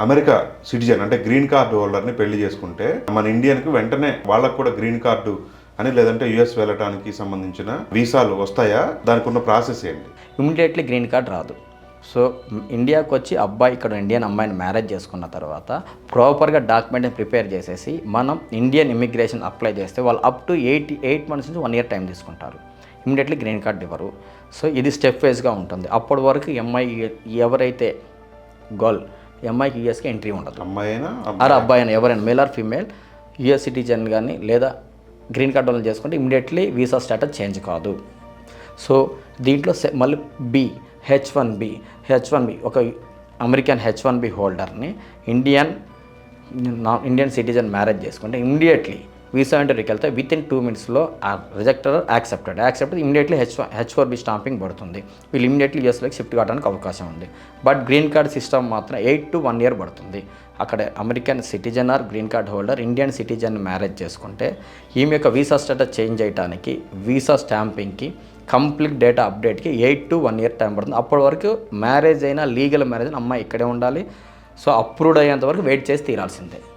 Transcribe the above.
America citizen అంటే green card హోల్డర్ని పెళ్లి చేసుకుంటే మన ఇండియన్కి వెంటనే వాళ్ళకు కూడా గ్రీన్ కార్డు అని లేదంటే యుఎస్ వెళ్ళటానికి సంబంధించిన వీసాలు వస్తాయా? దానికి ఉన్న ప్రాసెస్ ఏంటి? ఇమ్మీడియట్లీ గ్రీన్ కార్డ్ రాదు. సో ఇండియాకి వచ్చి అబ్బాయి ఇక్కడ ఇండియన్ అమ్మాయిని మ్యారేజ్ చేసుకున్న తర్వాత ప్రాపర్గా డాక్యుమెంట్ని ప్రిపేర్ చేసేసి మనం ఇండియన్ ఇమిగ్రేషన్ అప్లై చేస్తే వాళ్ళు అప్ టు 8 months నుంచి 1 year టైం తీసుకుంటారు. ఇమ్మీడియట్లీ గ్రీన్ కార్డ్ ఇవ్వరు. సో ఇది స్టెప్ వైజ్గా ఉంటుంది. అప్పటి వరకు ఎంఐ ఎవరైతే గర్ల్ ఎంఐకి యూఎస్కి ఎంట్రీ ఉండదు. అమ్మాయినా అబ్బాయి అయినా ఎవరైనా male or female US citizen కానీ లేదా గ్రీన్ కార్డ్ వాళ్ళు చేసుకుంటే ఇమ్మీడియట్లీ వీసా స్టేటస్ చేంజ్ కాదు. సో దీంట్లో మళ్ళీ హెచ్1బి ఒక అమెరికన్ హెచ్1బి హోల్డర్ని ఇండియన్ సిటిజన్ మ్యారేజ్ చేసుకుంటే ఇమ్మీడియట్లీ వీసా ఇంటర్వ్యూకి వెళ్తే విత్ ఇన్ 2 minutesలో rejected accepted immediately H4B stamping పడుతుంది. వీళ్ళు ఇమ్మీడియట్లీ యూఎస్లోకి షిఫ్ట్ కావడానికి అవకాశం ఉంది. బట్ గ్రీన్ కార్డ్ సిస్టమ్ మాత్రం 8 to 1 year పడుతుంది. అక్కడ American citizen or green card holder Indian citizen marriage చేసుకుంటే ఈమె యొక్క వీసా స్టేటస్ చేంజ్ చేయడానికి వీసా స్టాంపింగ్కి కంప్లీట్ డేటా అప్డేట్కి 8 to 1 year టైం పడుతుంది. అప్పటి వరకు మ్యారేజ్ అయినా లీగల్ మ్యారేజ్ అయినా అమ్మాయి ఇక్కడే ఉండాలి. సో అప్రూవ్డ్ అయ్యేంత వరకు వెయిట్ చేసి తీరాల్సిందే.